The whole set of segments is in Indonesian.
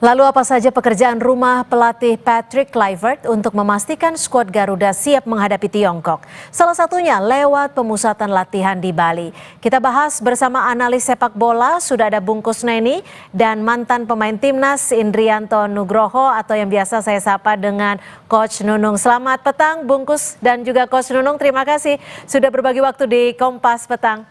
Lalu apa saja pekerjaan rumah pelatih Patrick Kluivert untuk memastikan skuad Garuda siap menghadapi Tiongkok? Salah satunya lewat pemusatan latihan di Bali. Kita bahas bersama analis sepak bola, sudah ada Bung Kusneni dan mantan pemain timnas Indrianto Nugroho atau yang biasa saya sapa dengan Coach Nunung. Selamat petang Bung Kus dan juga Coach Nunung, terima kasih sudah berbagi waktu di Kompas Petang.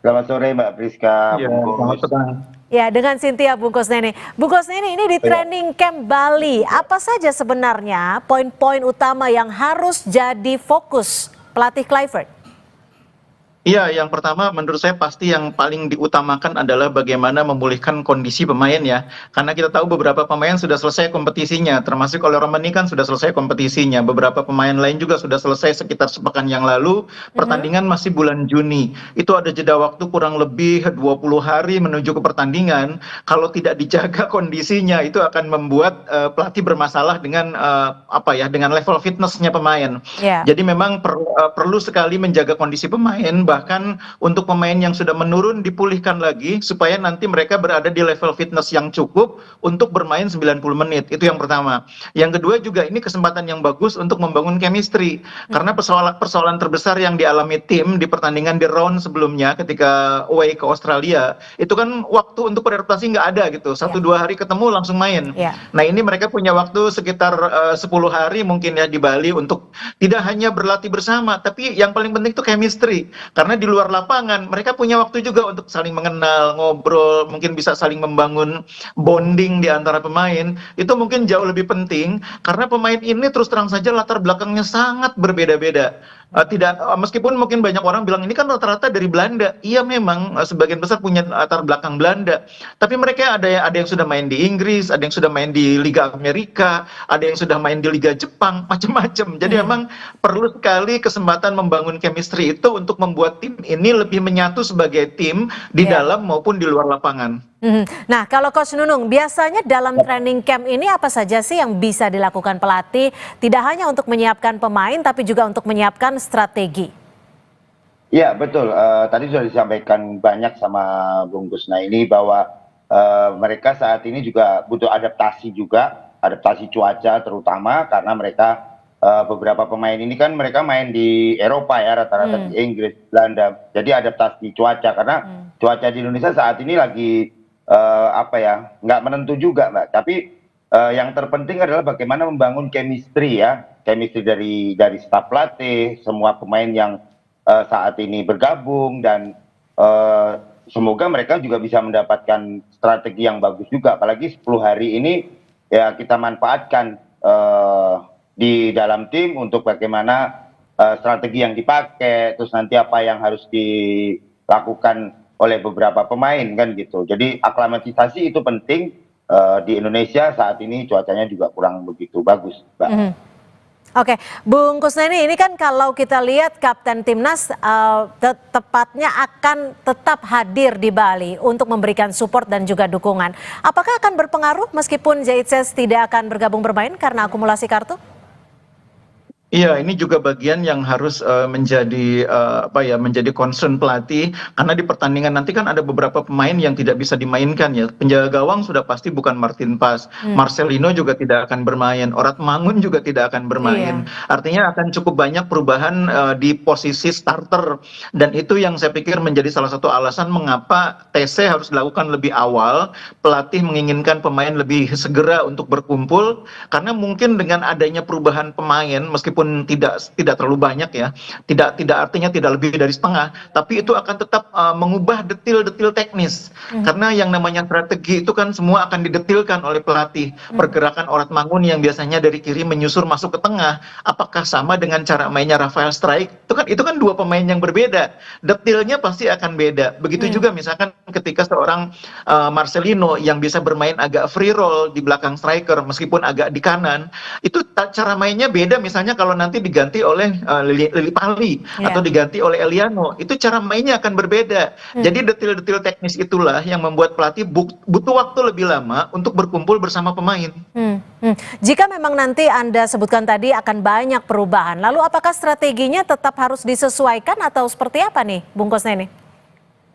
Selamat sore Mbak Priska. Ya, selamat petang. Ya, dengan Cynthia Bung Kusneni. Bung Kusneni, ini di training camp Bali, apa saja sebenarnya poin-poin utama yang harus jadi fokus pelatih Kluivert? Iya, yang pertama menurut saya pasti yang paling diutamakan adalah bagaimana memulihkan kondisi pemain ya. Karena kita tahu beberapa pemain sudah selesai kompetisinya, termasuk oleh Romani kan sudah selesai kompetisinya. Beberapa pemain lain juga sudah selesai sekitar sepekan yang lalu, pertandingan masih bulan Juni. Itu ada jeda waktu kurang lebih 20 hari menuju ke pertandingan. Kalau tidak dijaga kondisinya, itu akan membuat pelatih bermasalah dengan dengan level fitnessnya pemain. Yeah. Jadi memang perlu sekali menjaga kondisi pemain, bahkan untuk pemain yang sudah menurun dipulihkan lagi supaya nanti mereka berada di level fitness yang cukup untuk bermain 90 menit. Itu yang pertama. Yang kedua juga ini kesempatan yang bagus untuk membangun chemistry. Karena persoalan terbesar yang dialami tim di pertandingan di round sebelumnya ketika away ke Australia, itu kan waktu untuk beradaptasi nggak ada gitu. 1-2 hari ketemu langsung main. Nah ini mereka punya waktu sekitar 10 hari mungkin ya di Bali untuk tidak hanya berlatih bersama, tapi yang paling penting itu chemistry. Karena di luar lapangan mereka punya waktu juga untuk saling mengenal, ngobrol, mungkin bisa saling membangun bonding di antara pemain. Itu mungkin jauh lebih penting karena pemain ini terus terang saja latar belakangnya sangat berbeda-beda. Meskipun mungkin banyak orang bilang ini kan rata-rata dari Belanda. Iya memang sebagian besar punya latar belakang Belanda. Tapi mereka ada yang sudah main di Inggris, ada yang sudah main di Liga Amerika, ada yang sudah main di Liga Jepang, macam-macam. Jadi memang perlu sekali kesempatan membangun chemistry itu untuk membuat tim ini lebih menyatu sebagai tim di dalam maupun di luar lapangan. Nah, kalau Coach Nunung, biasanya dalam training camp ini apa saja sih yang bisa dilakukan pelatih? Tidak hanya untuk menyiapkan pemain, tapi juga untuk menyiapkan strategi. Iya, betul. Tadi sudah disampaikan banyak sama Bung Kusneni bahwa mereka saat ini juga butuh adaptasi juga, adaptasi cuaca terutama karena mereka beberapa pemain ini kan mereka main di Eropa ya, rata-rata di Inggris, Belanda. Jadi adaptasi cuaca karena cuaca di Indonesia saat ini lagi nggak menentu juga Mbak. Tapi yang terpenting adalah bagaimana membangun chemistry ya, chemistry dari staf pelatih, semua pemain yang saat ini bergabung dan semoga mereka juga bisa mendapatkan strategi yang bagus juga. Apalagi 10 hari ini ya kita manfaatkan di dalam tim untuk bagaimana strategi yang dipakai, terus nanti apa yang harus dilakukan oleh beberapa pemain kan gitu. Jadi aklimatisasi itu penting. Di Indonesia saat ini cuacanya juga kurang begitu bagus, Mbak. Oke, Bung Kusneni, ini kan kalau kita lihat Kapten Timnas tepatnya akan tetap hadir di Bali untuk memberikan support dan juga dukungan. Apakah akan berpengaruh meskipun Zaitses tidak akan bergabung bermain karena akumulasi kartu? Iya, ini juga bagian yang harus menjadi concern pelatih karena di pertandingan nanti kan ada beberapa pemain yang tidak bisa dimainkan ya. Penjaga gawang sudah pasti bukan Martin Pas, Marcelino juga tidak akan bermain, Orat Mangun juga tidak akan bermain. Artinya akan cukup banyak perubahan di posisi starter dan itu yang saya pikir menjadi salah satu alasan mengapa TC harus dilakukan lebih awal. Pelatih menginginkan pemain lebih segera untuk berkumpul karena mungkin dengan adanya perubahan pemain meskipun tidak terlalu banyak ya, tidak artinya tidak lebih dari setengah, tapi itu akan tetap mengubah detil-detil teknis karena yang namanya strategi itu kan semua akan didetilkan oleh pelatih. Pergerakan Orat Mangun yang biasanya dari kiri menyusur masuk ke tengah, apakah sama dengan cara mainnya Rafael Strike? Itu kan dua pemain yang berbeda, detilnya pasti akan beda. Begitu juga misalkan ketika seorang Marcelino yang bisa bermain agak free roll di belakang striker meskipun agak di kanan, itu cara mainnya beda. Misalnya kalau nanti diganti oleh Lili Pali atau diganti oleh Eliano, itu cara mainnya akan berbeda. Jadi detil-detil teknis itulah yang membuat pelatih butuh waktu lebih lama untuk berkumpul bersama pemain. Jika memang nanti Anda sebutkan tadi akan banyak perubahan, lalu apakah strateginya tetap harus disesuaikan atau seperti apa nih, Bung Kusneni?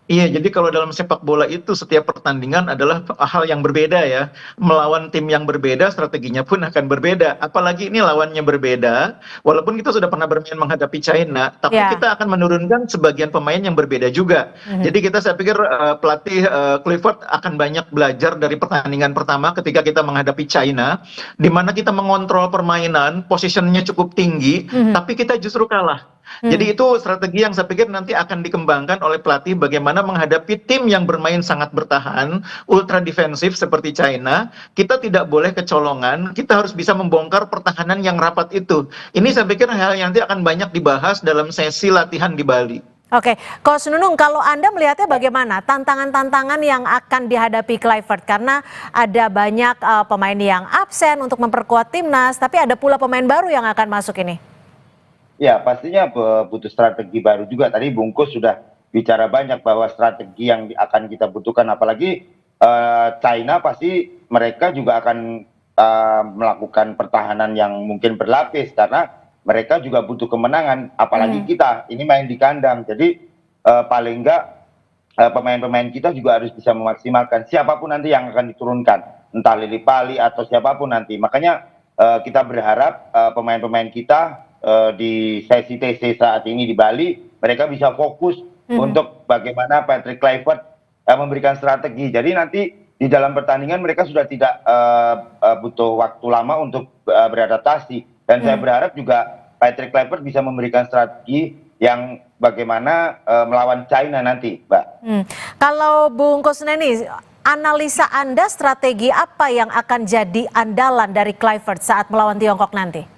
Iya, jadi kalau dalam sepak bola itu setiap pertandingan adalah hal yang berbeda ya. Melawan tim yang berbeda, strateginya pun akan berbeda. Apalagi ini lawannya berbeda. Walaupun kita sudah pernah bermain menghadapi China, tapi Ya. kita akan menurunkan sebagian pemain yang berbeda juga. Mhm. Jadi saya pikir pelatih Clifford akan banyak belajar dari pertandingan pertama ketika kita menghadapi China, di mana kita mengontrol permainan, positionnya cukup tinggi, tapi kita justru kalah. Jadi itu strategi yang saya pikir nanti akan dikembangkan oleh pelatih bagaimana menghadapi tim yang bermain sangat bertahan, ultra defensif seperti China. Kita tidak boleh kecolongan, kita harus bisa membongkar pertahanan yang rapat itu. Ini saya pikir hal yang nanti akan banyak dibahas dalam sesi latihan di Bali. Oke, Coach Nunung, kalau Anda melihatnya bagaimana tantangan-tantangan yang akan dihadapi Kluivert? Karena ada banyak pemain yang absen untuk memperkuat timnas, tapi ada pula pemain baru yang akan masuk ini. Ya, pastinya butuh strategi baru juga. Tadi Bungkus sudah bicara banyak bahwa strategi yang akan kita butuhkan, apalagi China pasti mereka juga akan melakukan pertahanan yang mungkin berlapis karena mereka juga butuh kemenangan, apalagi kita ini main di kandang. Jadi paling enggak pemain-pemain kita juga harus bisa memaksimalkan siapapun nanti yang akan diturunkan, entah Lili Pali atau siapapun nanti. Makanya kita berharap pemain-pemain kita di sesi TC saat ini di Bali, mereka bisa fokus untuk bagaimana Patrick Kluivert memberikan strategi. Jadi nanti di dalam pertandingan mereka sudah tidak butuh waktu lama untuk beradaptasi. Dan saya berharap juga Patrick Kluivert bisa memberikan strategi yang bagaimana melawan China nanti, Mbak. Kalau Bung Kusneni, analisa Anda strategi apa yang akan jadi andalan dari Kluivert saat melawan Tiongkok nanti?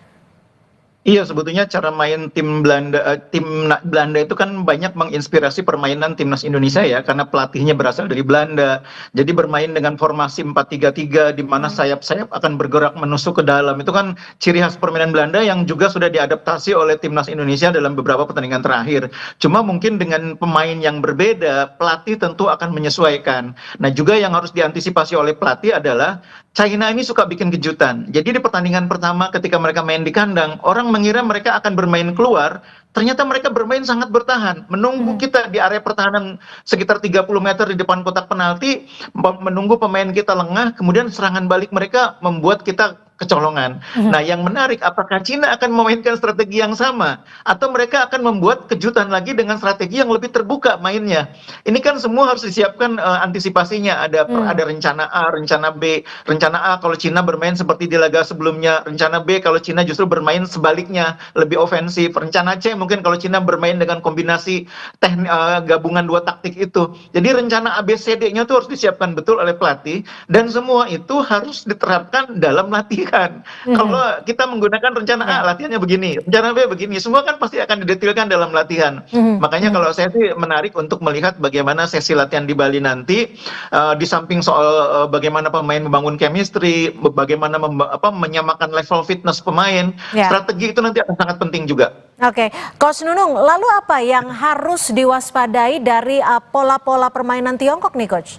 Iya, sebetulnya cara main tim Belanda itu kan banyak menginspirasi permainan timnas Indonesia ya, karena pelatihnya berasal dari Belanda. Jadi bermain dengan formasi 4-3-3 di mana sayap-sayap akan bergerak menusuk ke dalam. Itu kan ciri khas permainan Belanda yang juga sudah diadaptasi oleh timnas Indonesia dalam beberapa pertandingan terakhir. Cuma mungkin dengan pemain yang berbeda, pelatih tentu akan menyesuaikan. Nah, juga yang harus diantisipasi oleh pelatih adalah China ini suka bikin kejutan. Jadi di pertandingan pertama ketika mereka main di kandang, orang mengira mereka akan bermain keluar, ternyata mereka bermain sangat bertahan, menunggu kita di area pertahanan sekitar 30 meter di depan kotak penalti, menunggu pemain kita lengah, kemudian serangan balik mereka membuat kita kecolongan. Nah, yang menarik, apakah Cina akan memainkan strategi yang sama atau mereka akan membuat kejutan lagi dengan strategi yang lebih terbuka mainnya? Ini kan semua harus disiapkan antisipasinya. Ada rencana A, rencana B. Rencana A kalau Cina bermain seperti di laga sebelumnya, rencana B kalau Cina justru bermain sebaliknya, lebih ofensif. Rencana C mungkin kalau Cina bermain dengan kombinasi gabungan dua taktik itu. Jadi rencana ABCD-nya itu harus disiapkan betul oleh pelatih dan semua itu harus diterapkan dalam latihan. Kalau kita menggunakan rencana A, latihannya begini, rencana B begini, semua kan pasti akan didetilkan dalam latihan. Makanya kalau saya sih menarik untuk melihat bagaimana sesi latihan di Bali nanti, di samping soal bagaimana pemain membangun chemistry, bagaimana menyamakan level fitness pemain, strategi itu nanti akan sangat penting juga. Oke, Coach Nunung, lalu apa yang harus diwaspadai dari pola-pola permainan Tiongkok nih, Coach?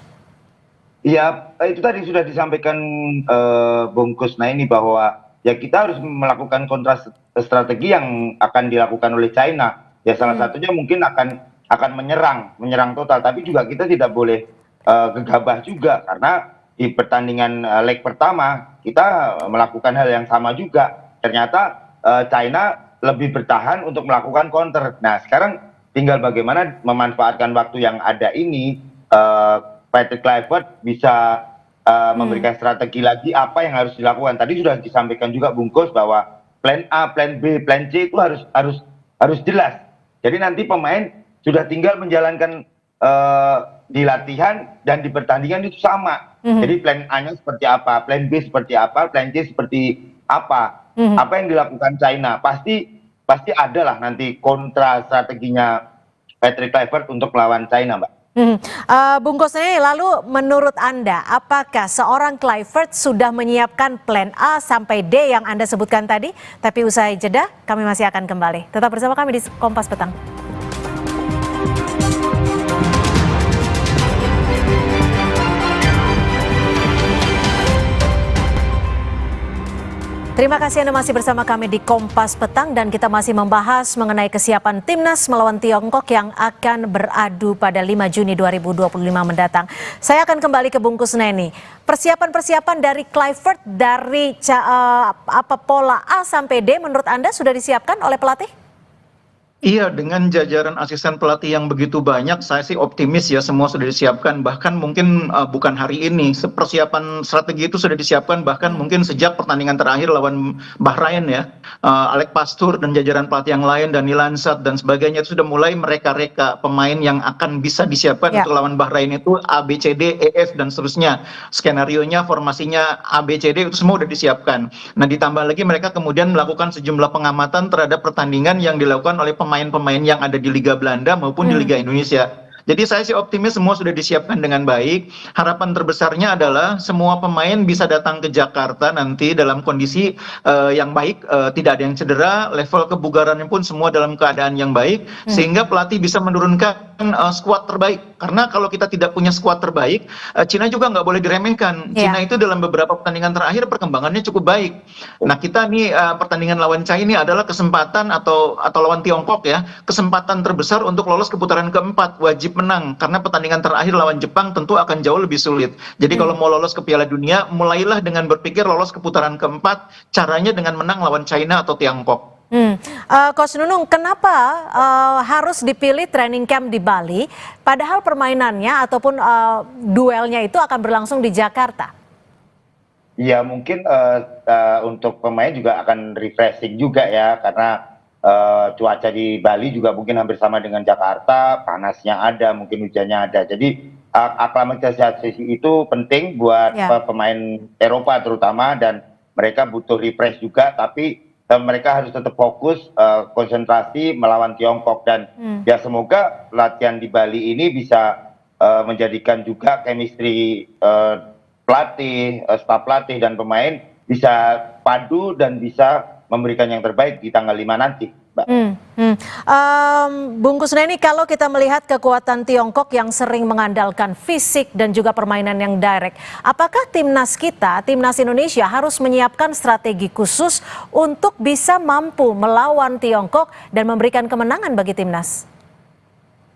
Ya, itu tadi sudah disampaikan Bung Kusnaini bahwa ya kita harus melakukan kontra strategi yang akan dilakukan oleh China. Ya salah satunya mungkin akan menyerang total, tapi juga kita tidak boleh gegabah juga karena di pertandingan leg pertama kita melakukan hal yang sama juga. Ternyata China lebih bertahan untuk melakukan counter. Nah, sekarang tinggal bagaimana memanfaatkan waktu yang ada ini. Patrick Kluivert bisa memberikan strategi lagi apa yang harus dilakukan. Tadi sudah disampaikan juga Bungkus bahwa plan A, plan B, plan C itu harus jelas. Jadi nanti pemain sudah tinggal menjalankan di latihan dan di pertandingan itu sama. Jadi plan A-nya seperti apa, plan B seperti apa, plan C seperti apa. Apa yang dilakukan China pasti ada lah nanti kontra strateginya Patrick Kluivert untuk melawan China, Mbak. Bung Kusneni, lalu menurut Anda, apakah seorang Kluivert sudah menyiapkan plan A sampai D yang Anda sebutkan tadi? Tapi usai jeda, kami masih akan kembali. Tetap bersama kami di Kompas Petang. Terima kasih Anda masih bersama kami di Kompas Petang dan kita masih membahas mengenai kesiapan Timnas melawan Tiongkok yang akan beradu pada 5 Juni 2025 mendatang. Saya akan kembali ke Bung Kusneni. Persiapan-persiapan dari Kluivert dari pola A sampai D menurut Anda sudah disiapkan oleh pelatih? Iya, dengan jajaran asisten pelatih yang begitu banyak, saya sih optimis ya semua sudah disiapkan. Bahkan mungkin bukan hari ini, persiapan strategi itu sudah disiapkan bahkan mungkin sejak pertandingan terakhir lawan Bahrain ya. Alex Pastur dan jajaran pelatih yang lain, Dani Lansat dan sebagainya itu sudah mulai mereka-reka pemain yang akan bisa disiapkan untuk lawan Bahrain itu A, B, C, D, E, F dan seterusnya. Skenarionya, formasinya A, B, C, D itu semua sudah disiapkan. Nah ditambah lagi mereka kemudian melakukan sejumlah pengamatan terhadap pertandingan yang dilakukan oleh pemain-pemain yang ada di Liga Belanda maupun di Liga Indonesia. Jadi saya sih optimis semua sudah disiapkan dengan baik. Harapan terbesarnya adalah semua pemain bisa datang ke Jakarta nanti dalam kondisi yang baik, tidak ada yang cedera, level kebugarannya pun semua dalam keadaan yang baik, sehingga pelatih bisa menurunkan skuad terbaik. Karena kalau kita tidak punya skuad terbaik, Cina juga nggak boleh diremehkan. Cina itu dalam beberapa pertandingan terakhir perkembangannya cukup baik. Nah kita nih pertandingan lawan China ini adalah kesempatan atau lawan Tiongkok ya, kesempatan terbesar untuk lolos ke putaran keempat, wajib menang karena pertandingan terakhir lawan Jepang tentu akan jauh lebih sulit. Jadi kalau mau lolos ke Piala Dunia, mulailah dengan berpikir lolos ke putaran keempat, caranya dengan menang lawan China atau Tiongkok. Coach Nunung, kenapa harus dipilih training camp di Bali, padahal permainannya ataupun duelnya itu akan berlangsung di Jakarta? Ya mungkin untuk pemain juga akan refreshing juga ya, karena cuaca di Bali juga mungkin hampir sama dengan Jakarta, panasnya ada, mungkin hujannya ada. Jadi aklimatisasi itu penting buat pemain Eropa terutama, dan mereka butuh refresh juga, tapi mereka harus tetap fokus, konsentrasi melawan Tiongkok. Dan ya semoga latihan di Bali ini bisa menjadikan juga chemistry pelatih, staf pelatih dan pemain bisa padu dan bisa memberikan yang terbaik di tanggal 5 nanti, Mbak. Bung Kusneni, kalau kita melihat kekuatan Tiongkok yang sering mengandalkan fisik dan juga permainan yang direct, apakah timnas kita, timnas Indonesia harus menyiapkan strategi khusus untuk bisa mampu melawan Tiongkok dan memberikan kemenangan bagi timnas?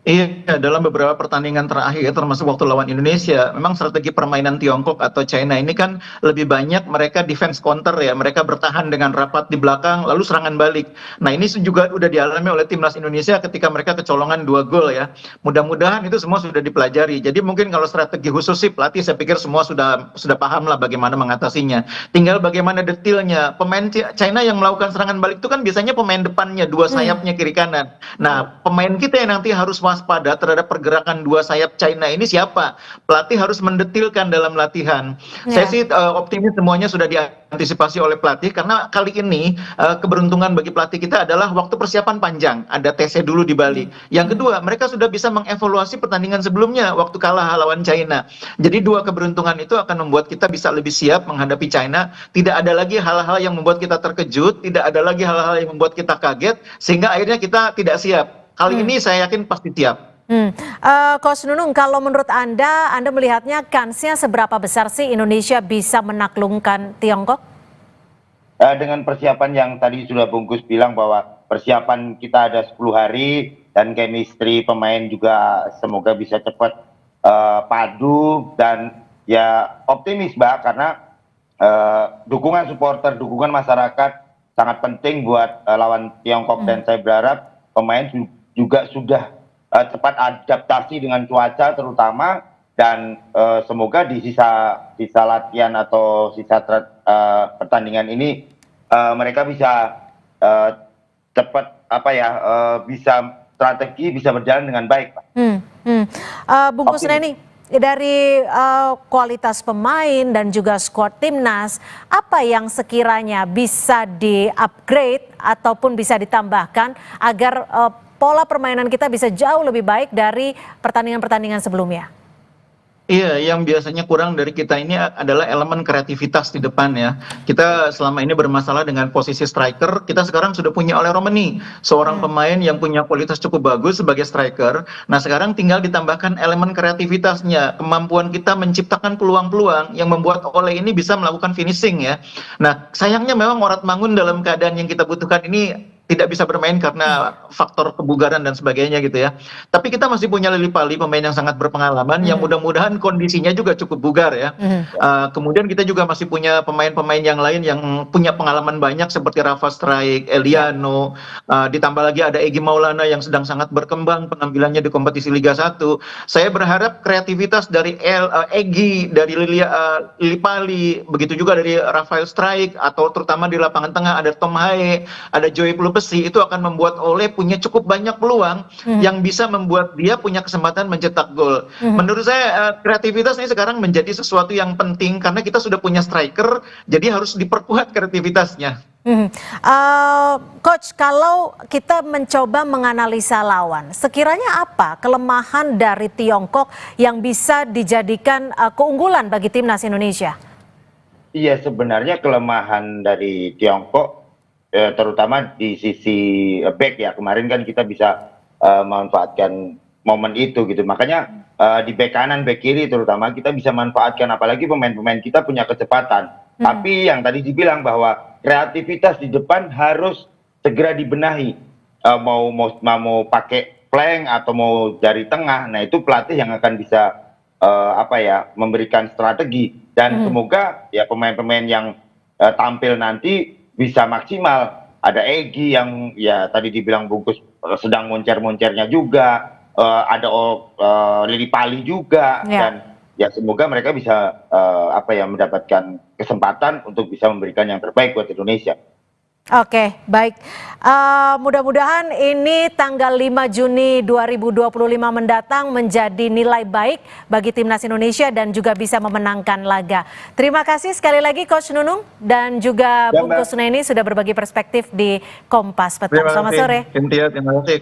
Iya, dalam beberapa pertandingan terakhir termasuk waktu lawan Indonesia, memang strategi permainan Tiongkok atau China ini kan lebih banyak mereka defense counter ya, mereka bertahan dengan rapat di belakang lalu serangan balik. Nah ini juga udah dialami oleh timnas Indonesia ketika mereka kecolongan 2 gol ya. Mudah-mudahan itu semua sudah dipelajari. Jadi mungkin kalau strategi khusus sih pelatih saya pikir semua sudah paham lah bagaimana mengatasinya. Tinggal bagaimana detailnya. Pemain China yang melakukan serangan balik itu kan biasanya pemain depannya, dua sayapnya kiri kanan. Nah pemain kita yang nanti harus waspada terhadap pergerakan dua sayap China ini siapa? Pelatih harus mendetilkan dalam latihan. Saya sih optimis semuanya sudah diantisipasi oleh pelatih, karena kali ini keberuntungan bagi pelatih kita adalah waktu persiapan panjang. Ada TC dulu di Bali. Yang kedua, mereka sudah bisa mengevaluasi pertandingan sebelumnya waktu kalah lawan China. Jadi dua keberuntungan itu akan membuat kita bisa lebih siap menghadapi China. Tidak ada lagi hal-hal yang membuat kita terkejut, tidak ada lagi hal-hal yang membuat kita kaget, sehingga akhirnya kita tidak siap. Kali ini saya yakin pasti siap. Coach Nunung, kalau menurut Anda melihatnya kansnya seberapa besar sih Indonesia bisa menaklukkan Tiongkok? Dengan persiapan yang tadi sudah Bungkus bilang bahwa persiapan kita ada 10 hari dan chemistry pemain juga semoga bisa cepat padu, dan ya optimis Mbak, karena dukungan supporter, dukungan masyarakat sangat penting buat lawan Tiongkok. Dan saya berharap pemain juga sudah cepat adaptasi dengan cuaca terutama, dan semoga di sisa latihan atau sisa pertandingan ini mereka bisa cepat bisa strategi bisa berjalan dengan baik, Pak. Bung Kusneni, dari kualitas pemain dan juga skuad timnas, apa yang sekiranya bisa di-upgrade ataupun bisa ditambahkan agar pola permainan kita bisa jauh lebih baik dari pertandingan-pertandingan sebelumnya? Iya, yang biasanya kurang dari kita ini adalah elemen kreativitas di depan ya. Kita selama ini bermasalah dengan posisi striker, kita sekarang sudah punya Ole Romeni, seorang pemain yang punya kualitas cukup bagus sebagai striker. Nah, sekarang tinggal ditambahkan elemen kreativitasnya, kemampuan kita menciptakan peluang-peluang yang membuat Ole ini bisa melakukan finishing ya. Nah, sayangnya memang Morat Mangun dalam keadaan yang kita butuhkan ini tidak bisa bermain karena faktor kebugaran dan sebagainya gitu ya. Tapi kita masih punya Lili Pali, pemain yang sangat berpengalaman, yang mudah-mudahan kondisinya juga cukup bugar ya. Kemudian kita juga masih punya pemain-pemain yang lain yang punya pengalaman banyak seperti Rafa Struijk, Eliano, ditambah lagi ada Egy Maulana yang sedang sangat berkembang penampilannya di kompetisi Liga 1. Saya berharap kreativitas dari Egy, dari Lili Pali, begitu juga dari Rafael Struijk, atau terutama di lapangan tengah ada Tom Hae, ada Joey Pelupesi, itu akan membuat Ole punya cukup banyak peluang yang bisa membuat dia punya kesempatan mencetak gol. Menurut saya kreativitas ini sekarang menjadi sesuatu yang penting karena kita sudah punya striker, jadi harus diperkuat kreativitasnya. Coach, kalau kita mencoba menganalisa lawan, sekiranya apa kelemahan dari Tiongkok yang bisa dijadikan keunggulan bagi timnas Indonesia? Iya, sebenarnya kelemahan dari Tiongkok terutama di sisi back ya, kemarin kan kita bisa memanfaatkan momen itu gitu, makanya di back kanan, back kiri terutama kita bisa manfaatkan, apalagi pemain-pemain kita punya kecepatan. Tapi yang tadi dibilang bahwa kreativitas di depan harus segera dibenahi, mau pakai flank atau mau dari tengah, nah itu pelatih yang akan bisa memberikan strategi, dan semoga ya pemain-pemain yang tampil nanti bisa maksimal. Ada Egy yang ya tadi dibilang Bungkus sedang moncer-moncernya juga, ada Lili Pali juga, dan ya semoga mereka bisa mendapatkan kesempatan untuk bisa memberikan yang terbaik buat Indonesia. Oke, baik. Mudah-mudahan ini tanggal 5 Juni 2025 mendatang menjadi nilai baik bagi timnas Indonesia dan juga bisa memenangkan laga. Terima kasih sekali lagi Coach Nunung dan juga Bungkus Suneni sudah berbagi perspektif di Kompas Petang. Selamat sore. Terima kasih.